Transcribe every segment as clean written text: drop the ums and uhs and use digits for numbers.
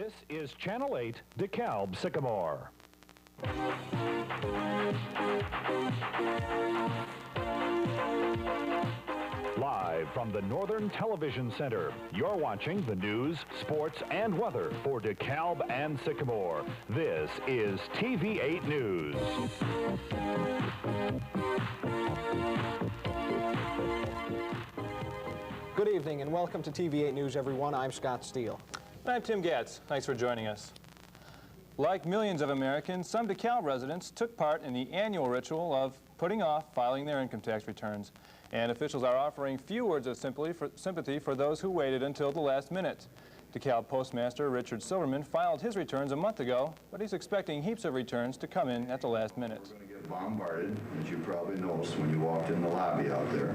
This is Channel 8, DeKalb Sycamore. Live from the Northern Television Center, you're watching the news, sports, and weather for DeKalb and Sycamore. This is TV8 News. Good evening and welcome to TV8 News, everyone. I'm Scott Steele. And I'm Tim Gatz. Thanks for joining us. Like millions of Americans, some DeKalb residents took part in the annual ritual of putting off filing their income tax returns. And officials are offering few words of sympathy for those who waited until the last minute. DeKalb Postmaster Richard Silverman filed his returns a month ago, but he's expecting heaps of returns to come in at the last minute. We're going to get bombarded, as you probably noticed when you walked in the lobby out there.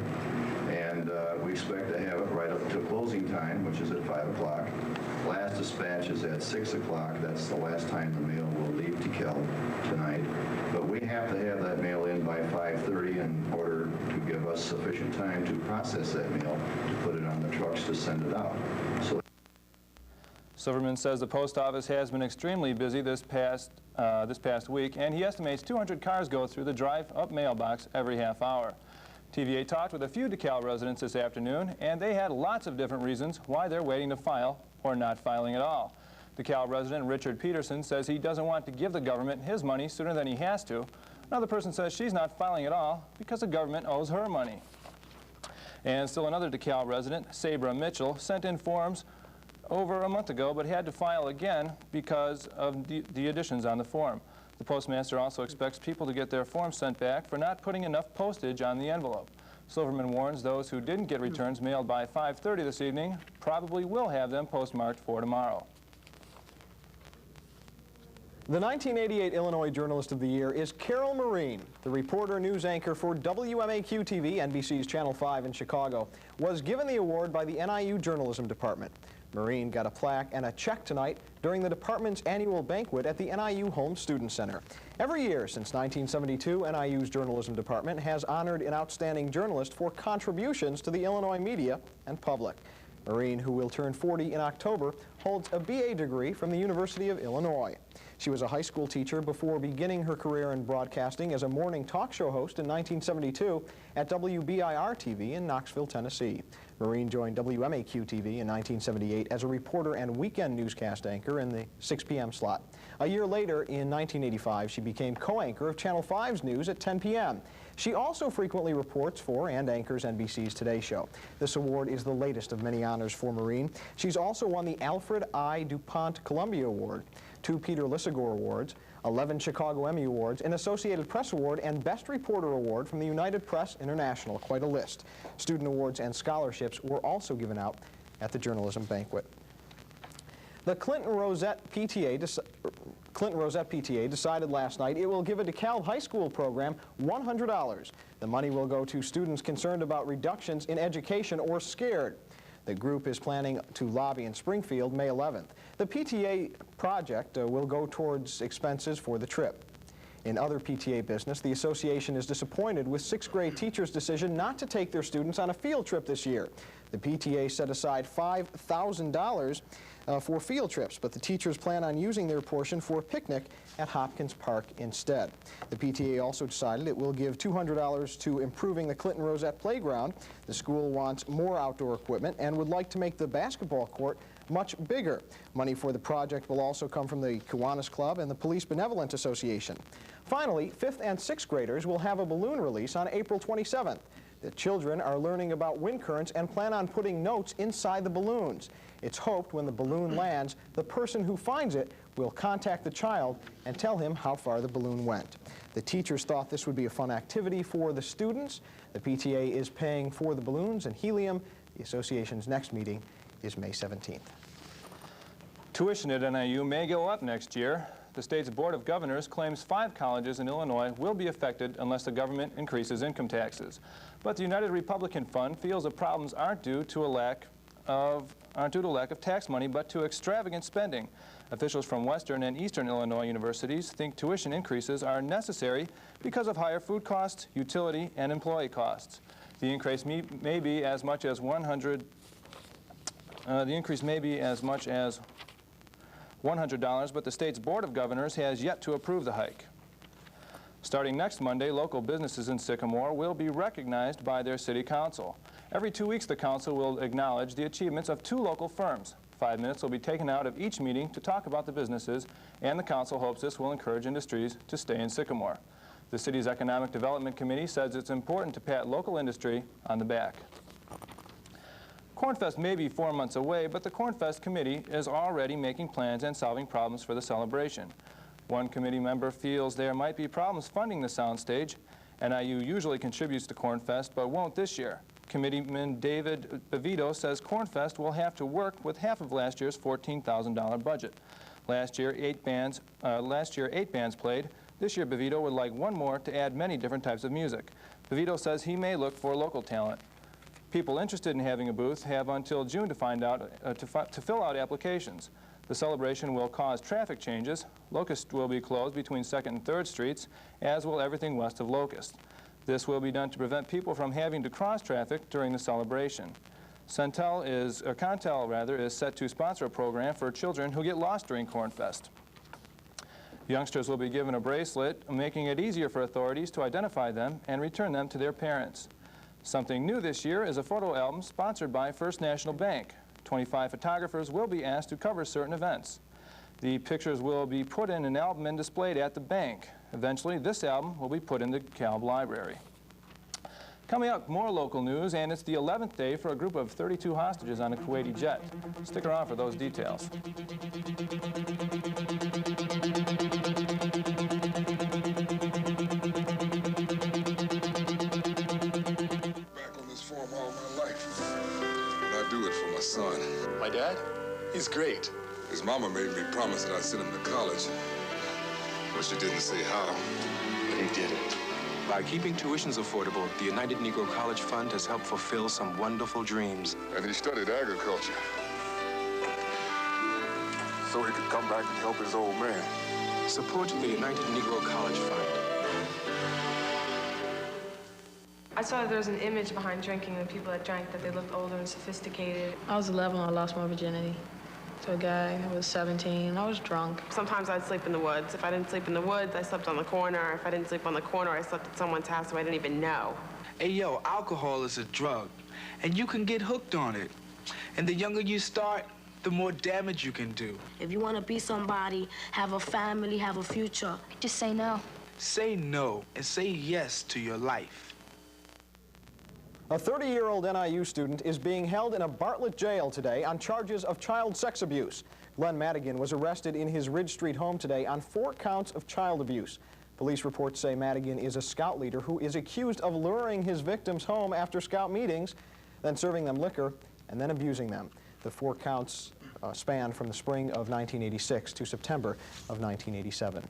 And we expect to have it right up to closing time, which is at 5 o'clock. Last dispatch is at 6 o'clock. That's the last time the mail will leave DeKalb tonight. But we have to have that mail in by 5:30 in order to give us sufficient time to process that mail, to put it on the trucks to send it out. So Silverman says the post office has been extremely busy this past week, and he estimates 200 cars go through the drive-up mailbox every half hour. TVA talked with a few DeKalb residents this afternoon, and they had lots of different reasons why they're waiting to file or not filing at all. DeKalb resident Richard Peterson says he doesn't want to give the government his money sooner than he has to. Another person says she's not filing at all because the government owes her money. And still another DeKalb resident, Sabra Mitchell, sent in forms over a month ago but had to file again because of the additions on the form. The postmaster also expects people to get their forms sent back for not putting enough postage on the envelope. Silverman warns those who didn't get returns mailed by 5:30 this evening probably will have them postmarked for tomorrow. The 1988 Illinois Journalist of the Year is Carol Marine. The reporter news anchor for WMAQ-TV, NBC's Channel 5 in Chicago, was given the award by the NIU Journalism Department. Marine got a plaque and a check tonight during the department's annual banquet at the NIU Home Student Center. Every year since 1972, NIU's Journalism Department has honored an outstanding journalist for contributions to the Illinois media and public. Marine, who will turn 40 in October, holds a BA degree from the University of Illinois. She was a high school teacher before beginning her career in broadcasting as a morning talk show host in 1972 at WBIR-TV in Knoxville, Tennessee. Marine joined WMAQ-TV in 1978 as a reporter and weekend newscast anchor in the 6 p.m. slot. A year later, in 1985, she became co-anchor of Channel 5's news at 10 p.m. She also frequently reports for and anchors NBC's Today Show. This award is the latest of many honors for Marine. She's also won the Alfred I. DuPont Columbia Award, 2 Peter Lisagor Awards, 11 Chicago Emmy Awards, an Associated Press Award, and Best Reporter Award from the United Press International. Quite a list. Student awards and scholarships were also given out at the journalism banquet. The Clinton Rosette PTA decided last night it will give a DeKalb High School program $100. The money will go to students concerned about reductions in education or scared. The group is planning to lobby in Springfield May 11th. The PTA project will go towards expenses for the trip. In other PTA business, the association is disappointed with 6th grade teachers' decision not to take their students on a field trip this year. The PTA set aside $5,000 for field trips, but the teachers plan on using their portion for a picnic at Hopkins Park instead. The PTA also decided it will give $200 to improving the Clinton Rosette playground. The school wants more outdoor equipment and would like to make the basketball court much bigger. Money for the project will also come from the Kiwanis Club and the Police Benevolent Association. Finally, 5th and 6th graders will have a balloon release on April 27th. The children are learning about wind currents and plan on putting notes inside the balloons. It's hoped when the balloon lands, the person who finds it will contact the child and tell him how far the balloon went. The teachers thought this would be a fun activity for the students. The PTA is paying for the balloons and helium. The association's next meeting is May 17th. Tuition at NIU may go up next year. The state's Board of Governors claims 5 colleges in Illinois will be affected unless the government increases income taxes. But the United Republican Fund feels the problems aren't due to lack of tax money, but to extravagant spending. Officials from Western and Eastern Illinois universities think tuition increases are necessary because of higher food costs, utility, and employee costs. The increase may be as much as $100, but the state's Board of Governors has yet to approve the hike. Starting next Monday, local businesses in Sycamore will be recognized by their city council. Every 2 weeks, the council will acknowledge the achievements of 2 local firms. 5 minutes will be taken out of each meeting to talk about the businesses, and the council hopes this will encourage industries to stay in Sycamore. The city's Economic Development Committee says it's important to pat local industry on the back. Cornfest may be 4 months away, but the Cornfest Committee is already making plans and solving problems for the celebration. One committee member feels there might be problems funding the soundstage. NIU usually contributes to Cornfest, but won't this year. Committeeman David Bevito says Cornfest will have to work with half of last year's $14,000 budget. Last year, 8 bands played. This year, Bevito would like 1 more to add many different types of music. Bevito says he may look for local talent. People interested in having a booth have until June to fill out applications. The celebration will cause traffic changes. Locust will be closed between 2nd and 3rd Streets, as will everything west of Locust. This will be done to prevent people from having to cross traffic during the celebration. Contel is set to sponsor a program for children who get lost during Cornfest. Youngsters will be given a bracelet, making it easier for authorities to identify them and return them to their parents. Something new this year is a photo album sponsored by First National Bank. 25 photographers will be asked to cover certain events. The pictures will be put in an album and displayed at the bank. Eventually, this album will be put in the DeKalb Library. Coming up, more local news, and it's the 11th day for a group of 32 hostages on a Kuwaiti jet. Stick around for those details. Son. My dad? He's great. His mama made me promise that I'd send him to college. But she didn't say how. But he did it. By keeping tuitions affordable, the United Negro College Fund has helped fulfill some wonderful dreams. And he studied agriculture. So he could come back and help his old man. Support the United Negro College Fund. I saw that there was an image behind drinking, the people that drank, that they looked older and sophisticated. I was 11 when I lost my virginity to a guy who was 17. I was drunk. Sometimes I'd sleep in the woods. If I didn't sleep in the woods, I slept on the corner. If I didn't sleep on the corner, I slept at someone's house who I didn't even know. Hey, yo, alcohol is a drug, and you can get hooked on it. And the younger you start, the more damage you can do. If you want to be somebody, have a family, have a future, just say no. Say no and say yes to your life. A 30-year-old NIU student is being held in a Bartlett jail today on charges of child sex abuse. Glenn Madigan was arrested in his Ridge Street home today on 4 counts of child abuse. Police reports say Madigan is a scout leader who is accused of luring his victims home after scout meetings, then serving them liquor, and then abusing them. The 4 counts span from the spring of 1986 to September of 1987.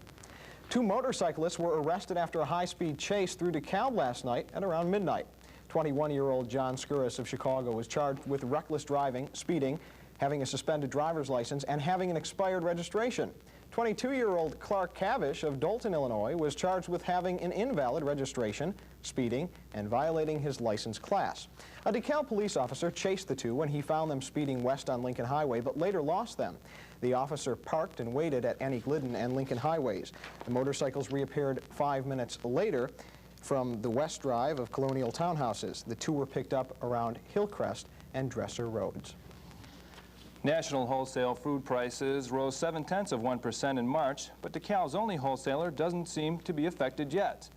2 motorcyclists were arrested after a high-speed chase through DeKalb last night at around midnight. 21-year-old John Skouras of Chicago was charged with reckless driving, speeding, having a suspended driver's license, and having an expired registration. 22-year-old Clark Cavish of Dolton, Illinois, was charged with having an invalid registration, speeding, and violating his license class. A DeKalb police officer chased the 2 when he found them speeding west on Lincoln Highway, but later lost them. The officer parked and waited at Annie Glidden and Lincoln Highways. The motorcycles reappeared 5 minutes later from the west drive of Colonial Townhouses. The 2 were picked up around Hillcrest and Dresser Roads. National wholesale food prices rose 0.7% in March, but DeKalb's only wholesaler doesn't seem to be affected yet.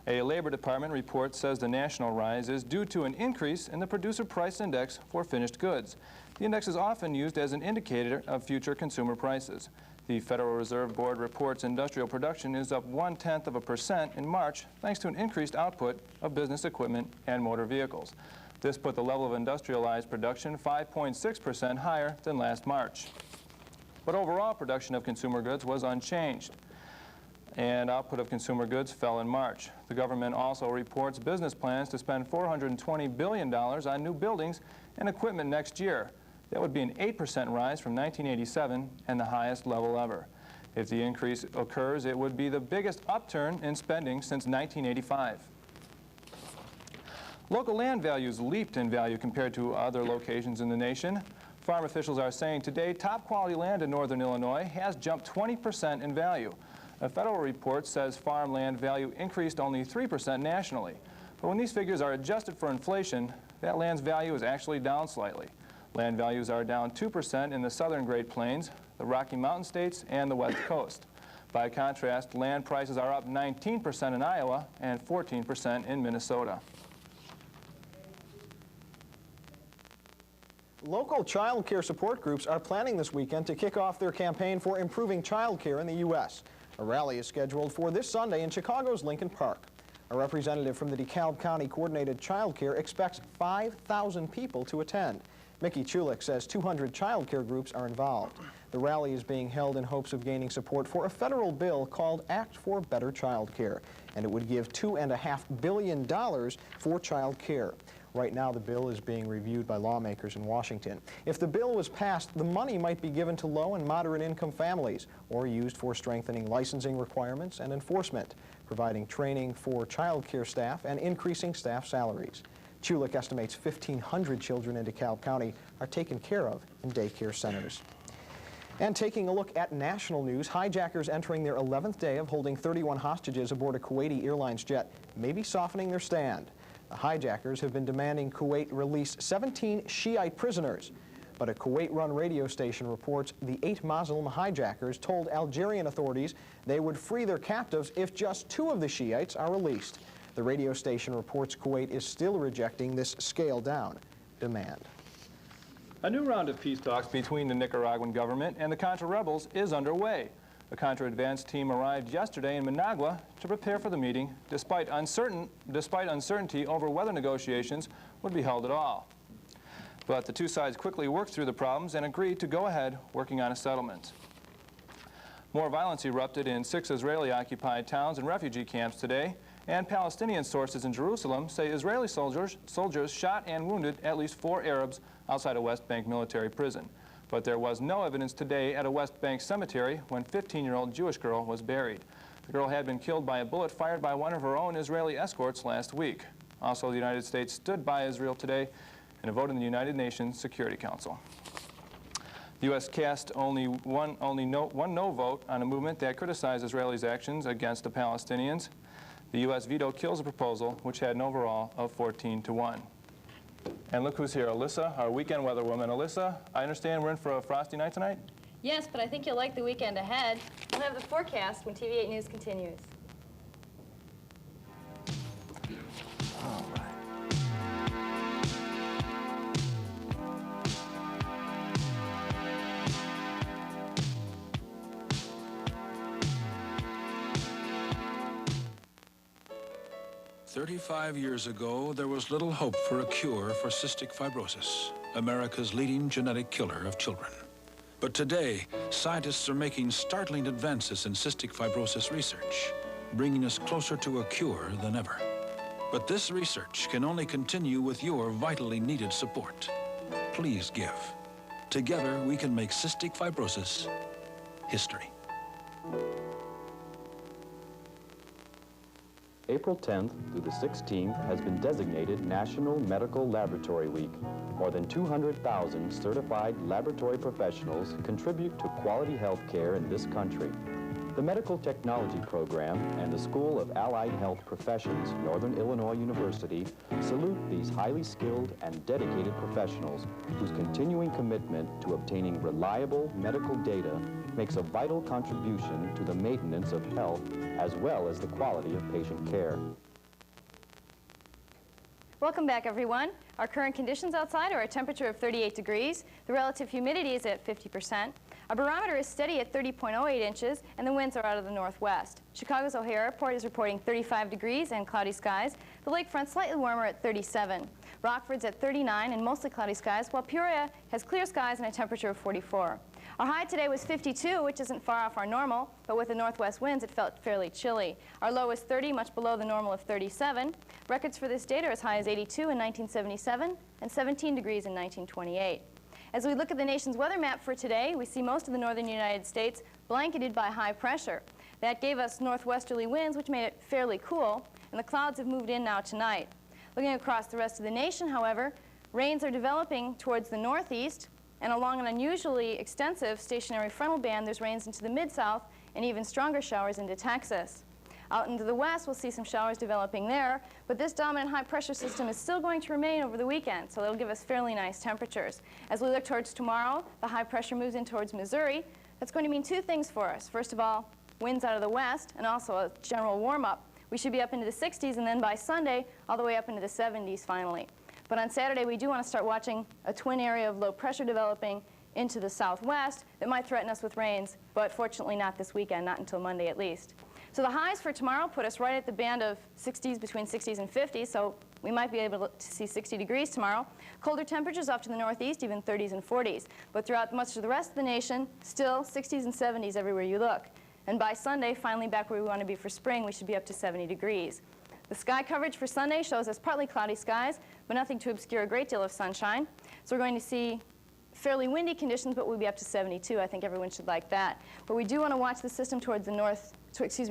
A Labor Department report says the national rise is due to an increase in the Producer Price Index for finished goods. The index is often used as an indicator of future consumer prices. The Federal Reserve Board reports industrial production is up 0.1% in March, thanks to an increased output of business equipment and motor vehicles. This put the level of industrialized production 5.6% higher than last March. But overall production of consumer goods was unchanged, and output of consumer goods fell in March. The government also reports business plans to spend $420 billion on new buildings and equipment next year. That would be an 8% rise from 1987 and the highest level ever. If the increase occurs, it would be the biggest upturn in spending since 1985. Local land values leaped in value compared to other locations in the nation. Farm officials are saying today top quality land in northern Illinois has jumped 20% in value. A federal report says farmland value increased only 3% nationally. But when these figures are adjusted for inflation, that land's value is actually down slightly. Land values are down 2% in the southern Great Plains, the Rocky Mountain states, and the West Coast. By contrast, land prices are up 19% in Iowa and 14% in Minnesota. Local child care support groups are planning this weekend to kick off their campaign for improving child care in the U.S. A rally is scheduled for this Sunday in Chicago's Lincoln Park. A representative from the DeKalb County Coordinated Child Care expects 5,000 people to attend. Mickey Chulik says 200 child care groups are involved. The rally is being held in hopes of gaining support for a federal bill called Act for Better Child Care, and it would give $2.5 billion for child care. Right now, the bill is being reviewed by lawmakers in Washington. If the bill was passed, the money might be given to low and moderate income families or used for strengthening licensing requirements and enforcement, providing training for child care staff, and increasing staff salaries. Chulik estimates 1,500 children in DeKalb County are taken care of in daycare centers. And taking a look at national news, hijackers entering their 11th day of holding 31 hostages aboard a Kuwaiti Airlines jet may be softening their stand. The hijackers have been demanding Kuwait release 17 Shiite prisoners. But a Kuwait-run radio station reports the 8 Muslim hijackers told Algerian authorities they would free their captives if just 2 of the Shiites are released. The radio station reports Kuwait is still rejecting this scaled-down demand. A new round of peace talks between the Nicaraguan government and the Contra rebels is underway. The Contra advance team arrived yesterday in Managua to prepare for the meeting, despite uncertainty over whether negotiations would be held at all. But the two sides quickly worked through the problems and agreed to go ahead working on a settlement. More violence erupted in 6 Israeli-occupied towns and refugee camps today, and Palestinian sources in Jerusalem say Israeli soldiers shot and wounded at least 4 Arabs outside a West Bank military prison. But there was no evidence today at a West Bank cemetery when a 15-year-old Jewish girl was buried. The girl had been killed by a bullet fired by one of her own Israeli escorts last week. Also, the United States stood by Israel today in a vote in the United Nations Security Council. The U.S. cast only one no vote on a movement that criticized Israelis' actions against the Palestinians. The U.S. veto kills a proposal which had an overall of 14-1. And look who's here, Alyssa, our weekend weather woman. Alyssa, I understand we're in for a frosty night tonight? Yes, but I think you'll like the weekend ahead. We'll have the forecast when TV8 News continues. All right. 35 years ago, there was little hope for a cure for cystic fibrosis, America's leading genetic killer of children. But today, scientists are making startling advances in cystic fibrosis research, bringing us closer to a cure than ever. But this research can only continue with your vitally needed support. Please give. Together, we can make cystic fibrosis history. April 10th through the 16th has been designated National Medical Laboratory Week. More than 200,000 certified laboratory professionals contribute to quality health care in this country. The Medical Technology Program and the School of Allied Health Professions, Northern Illinois University, salute these highly skilled and dedicated professionals whose continuing commitment to obtaining reliable medical data makes a vital contribution to the maintenance of health as well as the quality of patient care. Welcome back, everyone. Our current conditions outside are a temperature of 38 degrees. The relative humidity is at 50%. Our barometer is steady at 30.08 inches, and the winds are out of the northwest. Chicago's O'Hare Airport is reporting 35 degrees and cloudy skies. The lakefront slightly warmer at 37. Rockford's at 39 and mostly cloudy skies, while Peoria has clear skies and a temperature of 44. Our high today was 52, which isn't far off our normal, but with the northwest winds, it felt fairly chilly. Our low was 30, much below the normal of 37. Records for this date are as high as 82 in 1977 and 17 degrees in 1928. As we look at the nation's weather map for today, we see most of the northern United States blanketed by high pressure. That gave us northwesterly winds, which made it fairly cool, and the clouds have moved in now tonight. Looking across the rest of the nation, however, rains are developing towards the northeast, And along an unusually extensive stationary frontal band, there's rains into the mid-south and even stronger showers into Texas. Out into the west, we'll see some showers developing there, but this dominant high-pressure system is still going to remain over the weekend, so it'll give us fairly nice temperatures. As we look towards tomorrow, the high pressure moves in towards Missouri. That's going to mean two things for us. First of all, winds out of the west, and also a general warm-up. We should be up into the 60s, and then by Sunday, all the way up into the 70s finally. But on Saturday, we do want to start watching a twin area of low pressure developing into the southwest that might threaten us with rains, but fortunately not this weekend, not until Monday at least. So the highs for tomorrow put us right at the band of 60s, between 60s and 50s, so we might be able to see 60 degrees tomorrow. Colder temperatures off to the northeast, even 30s and 40s. But throughout much of the rest of the nation, still 60s and 70s everywhere you look. And by Sunday, finally back where we want to be for spring, we should be up to 70 degrees. The sky coverage for Sunday shows us partly cloudy skies, but nothing to obscure a great deal of sunshine. So we're going to see fairly windy conditions, but we'll be up to 72. I think everyone should like that. But we do want to watch the system towards the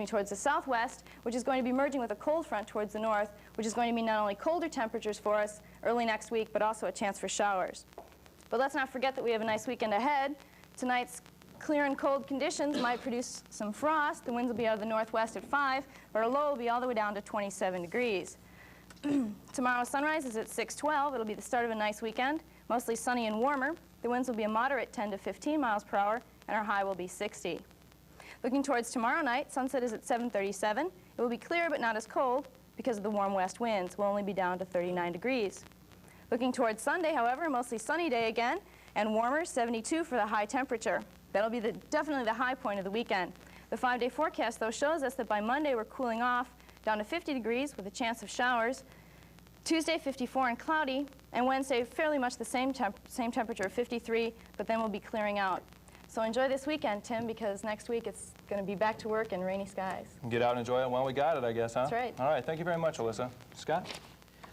towards the southwest, which is going to be merging with a cold front towards the north, which is going to mean not only colder temperatures for us early next week, but also a chance for showers. But let's not forget that we have a nice weekend ahead. Tonight's clear and cold conditions might produce some frost. The winds will be out of the northwest at 5, but our low will be all the way down to 27 degrees. Tomorrow's sunrise is at 6:12. It'll be the start of a nice weekend, mostly sunny and warmer. The winds will be a moderate 10 to 15 miles per hour, and our high will be 60. Looking towards tomorrow night, sunset is at 7:37. It will be clear but not as cold because of the warm west winds. We'll only be down to 39 degrees. Looking towards Sunday, however, mostly sunny day again, and warmer, 72 for the high temperature. That'll be definitely the high point of the weekend. The 5-day forecast, though, shows us that by Monday we're cooling off down to 50 degrees with a chance of showers. Tuesday, 54 and cloudy, and Wednesday, fairly much the same temperature, 53, but then we'll be clearing out. So enjoy this weekend, Tim, because next week it's going to be back to work and rainy skies. Get out and enjoy it while we got it, I guess, huh? That's right. All right, thank you very much, Alyssa. Scott?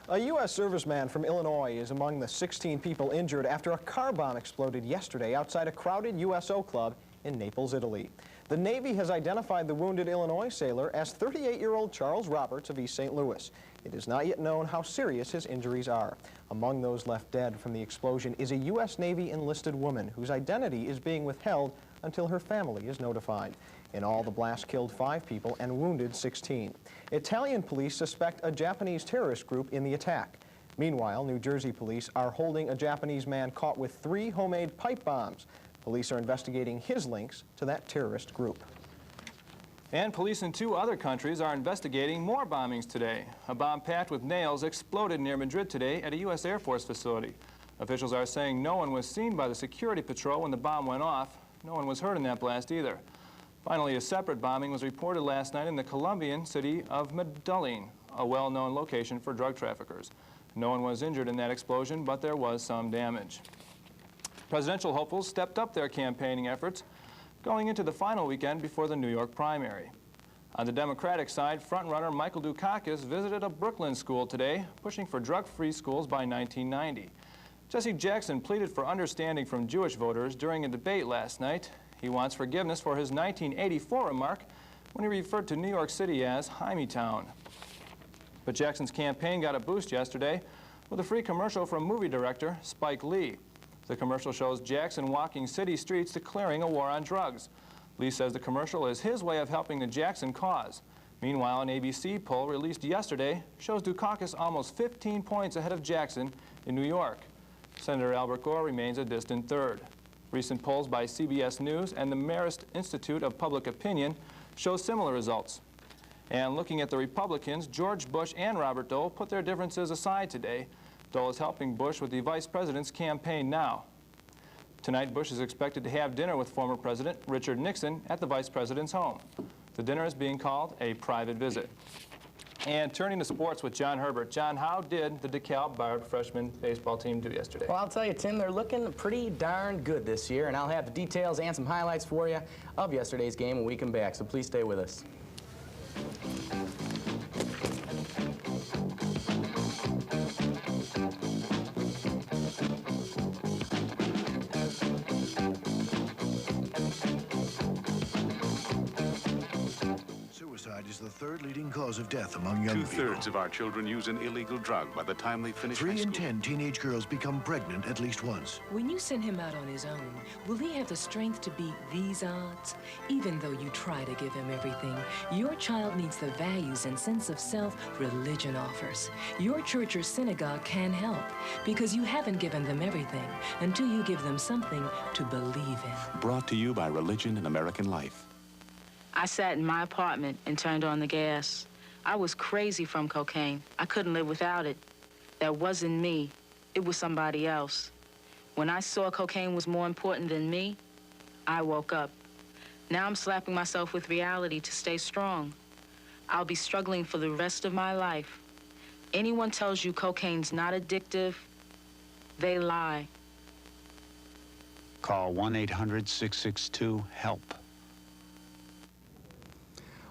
A U.S. serviceman from Illinois is among the 16 people injured after a car bomb exploded yesterday outside a crowded USO club in Naples, Italy. The Navy has identified the wounded Illinois sailor as 38-year-old Charles Roberts of East St. Louis. It is not yet known how serious his injuries are. Among those left dead from the explosion is a U.S. Navy enlisted woman whose identity is being withheld until her family is notified. In all, the blast killed 5 people and wounded 16. Italian police suspect a Japanese terrorist group in the attack. Meanwhile, New Jersey police are holding a Japanese man caught with 3 homemade pipe bombs. Police are investigating his links to that terrorist group. And police in 2 other countries are investigating more bombings today. A bomb packed with nails exploded near Madrid today at a U.S. Air Force facility. Officials are saying no one was seen by the security patrol when the bomb went off. No one was hurt in that blast either. Finally, a separate bombing was reported last night in the Colombian city of Medellin, a well-known location for drug traffickers. No one was injured in that explosion, but there was some damage. Presidential hopefuls stepped up their campaigning efforts going into the final weekend before the New York primary. On the Democratic side, frontrunner Michael Dukakis visited a Brooklyn school today, pushing for drug-free schools by 1990. Jesse Jackson pleaded for understanding from Jewish voters during a debate last night. He wants forgiveness for his 1984 remark when he referred to New York City as Hymietown. But Jackson's campaign got a boost yesterday with a free commercial from movie director Spike Lee. The commercial shows Jackson walking city streets declaring a war on drugs. Lee says the commercial is his way of helping the Jackson cause. Meanwhile, an ABC poll released yesterday shows Dukakis almost 15 points ahead of Jackson in New York. Senator Albert Gore remains a distant third. Recent polls by CBS News and the Marist Institute of Public Opinion show similar results. And looking at the Republicans, George Bush and Robert Dole put their differences aside today. Dole is helping Bush with the vice president's campaign now. Tonight, Bush is expected to have dinner with former President Richard Nixon at the vice president's home. The dinner is being called a private visit. And turning to sports with John Herbert. John, how did the DeKalb Bard freshman baseball team do yesterday? Well, I'll tell you, Tim, they're looking pretty darn good this year, and I'll have the details and some highlights for you of yesterday's game when we come back, so please stay with us. suicide is the third leading cause of death among young people. 2/3 of our children use an illegal drug by the time they finish high 3 school. in 10 teenage girls become pregnant at least once. When you send him out on his own, will he have the strength to beat these odds? Even though you try to give him everything, your child needs the values and sense of self religion offers. Your church or synagogue can help, because you haven't given them everything until you give them something to believe in. Brought to you by Religion and American Life. I sat in my apartment and turned on the gas. I was crazy from cocaine. I couldn't live without it. That wasn't me. It was somebody else. When I saw cocaine was more important than me, I woke up. Now I'm slapping myself with reality to stay strong. I'll be struggling for the rest of my life. Anyone tells you cocaine's not addictive, they lie. Call 1-800-662-HELP.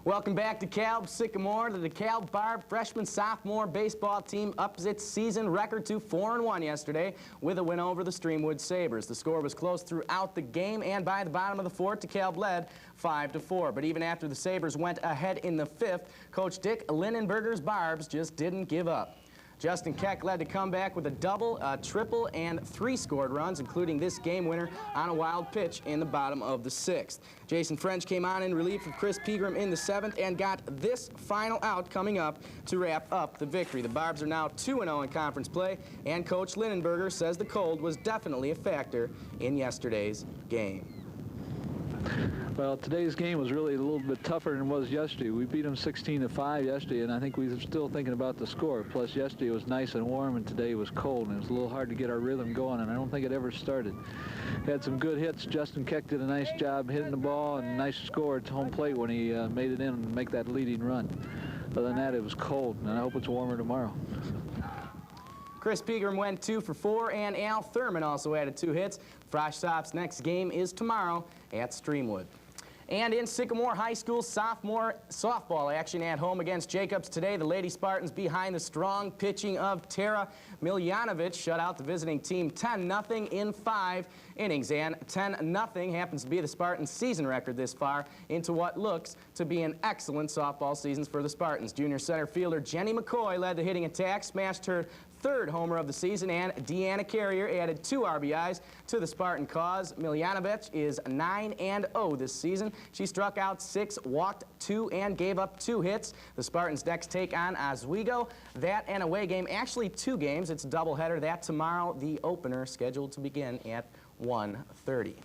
Welcome back to DeKalb Sycamore. The DeKalb Barb freshman-sophomore baseball team ups its season record to 4-1 yesterday with a win over the Streamwood Sabres. The score was close throughout the game, and by the bottom of the fourth, DeKalb led 5-4. But even after the Sabres went ahead in the fifth, Coach Dick Linenberger's Barbs just didn't give up. Justin Keck led the comeback with a double, a triple, and 3 scored runs, including this game winner on a wild pitch in the bottom of the 6th. Jason French came on in relief of Chris Pegram in the 7th and got this final out coming up to wrap up the victory. The Barbs are now 2-0 in conference play, and Coach Linenberger says the cold was definitely a factor in yesterday's game. Well, today's game was really a little bit tougher than it was yesterday. We beat them 16-5 yesterday, and I think we were still thinking about the score. Plus, yesterday it was nice and warm, and today was cold, and it was a little hard to get our rhythm going, and I don't think it ever started. Had some good hits. Justin Keck did a nice job hitting the ball, and a nice score at home plate when he made it in and make that leading run. Other than that, it was cold, and I hope it's warmer tomorrow. Chris Pegram went 2 for 4, and Al Thurman also added 2 hits. Frosh-Soph's next game is tomorrow at Streamwood. And in Sycamore High School sophomore softball action at home against Jacobs today, the Lady Spartans, behind the strong pitching of Tara Miljanovic, shut out the visiting team 10-0 in 5 innings. And 10-0 happens to be the Spartans' season record this far into what looks to be an excellent softball season for the Spartans. Junior center fielder Jenny McCoy led the hitting attack, smashed her 3rd homer of the season, and Deanna Carrier added 2 RBIs to the Spartan cause. Miljanovic is 9-0 this season. She struck out 6, walked 2, and gave up 2 hits. The Spartans next take on Oswego. That and away game, actually 2 games. It's a doubleheader. That tomorrow, the opener scheduled to begin at 1:30.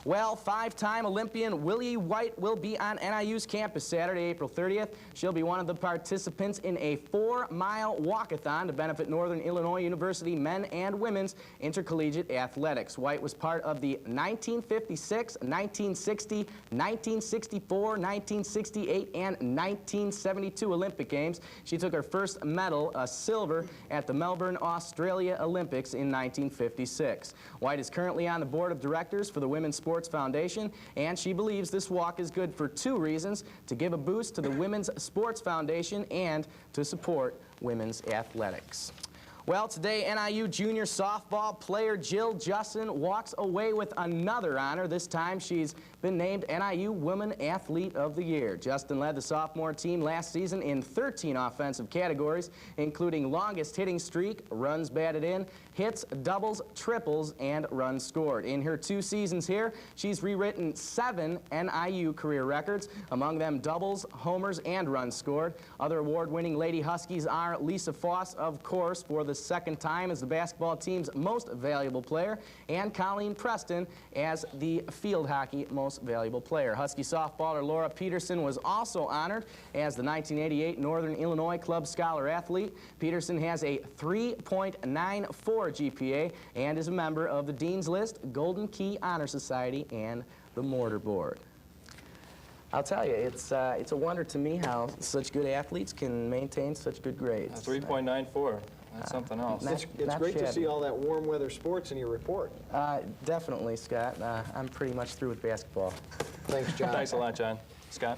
Well, 5-time Olympian Willie White will be on NIU's campus Saturday, April 30th. She'll be one of the participants in a 4-mile walkathon to benefit Northern Illinois University men and women's intercollegiate athletics. White was part of the 1956, 1960, 1964, 1968, and 1972 Olympic Games. She took her first medal, a silver, at the Melbourne, Australia Olympics in 1956. White is currently on the board of directors for the Women's Sports Foundation, and she believes this walk is good for 2 reasons: to give a boost to the Women's Sports Foundation and to support women's athletics. Well, today, NIU junior softball player Jill Justin walks away with another honor. This time, she's been named NIU Woman Athlete of the Year. Justin led the sophomore team last season in 13 offensive categories, including longest hitting streak, runs batted in, hits, doubles, triples, and runs scored. In her 2 seasons here, she's rewritten 7 NIU career records, among them doubles, homers, and runs scored. Other award-winning Lady Huskies are Lisa Foss, of course, for the 2nd time as the basketball team's most valuable player, and Colleen Preston as the field hockey most valuable player. Husky softballer Laura Peterson was also honored as the 1988 Northern Illinois Club Scholar Athlete. Peterson has a 3.94 GPA and is a member of the Dean's List, Golden Key Honor Society, and the Mortar Board. I'll tell you, it's a wonder to me how such good athletes can maintain such good grades. 3.94. That's something else. It's great to see all that warm weather sports in your report. Definitely, Scott. I'm pretty much through with basketball. Thanks, John. Thanks a lot, John. Scott?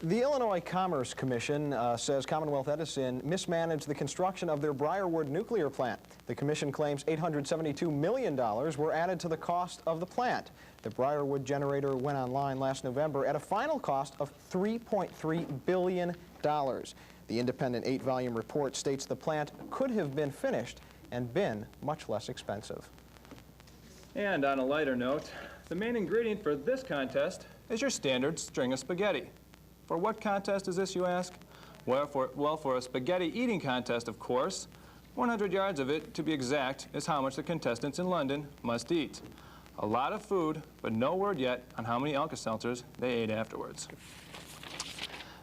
The Illinois Commerce Commission says Commonwealth Edison mismanaged the construction of their Briarwood nuclear plant. The commission claims $872 million were added to the cost of the plant. The Briarwood generator went online last November at a final cost of $3.3 billion. The independent 8-volume report states the plant could have been finished and been much less expensive. And on a lighter note, the main ingredient for this contest is your standard string of spaghetti. For what contest is this, you ask? Well, for a spaghetti eating contest, of course. 100 yards of it, to be exact, is how much the contestants in London must eat. A lot of food, but no word yet on how many Alka-Seltzers they ate afterwards.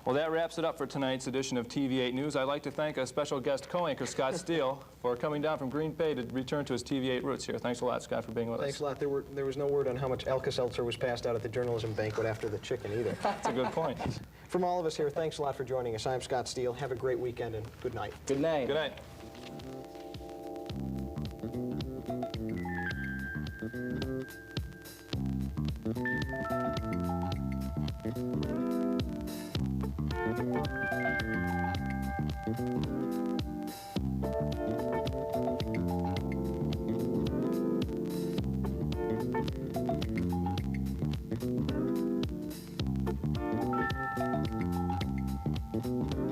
Well, that wraps it up for tonight's edition of TV8 News. I'd like to thank a special guest co-anchor, Scott Steele, for coming down from Green Bay to return to his TV8 roots here. Thanks a lot, Scott, for being with us. Thanks a lot. There was no word on how much Alka-Seltzer was passed out at the journalism banquet after the chicken either. That's a good point. From all of us here, thanks a lot for joining us. I'm Scott Steele. Have a great weekend and good night. Good night. Good night. Thank you.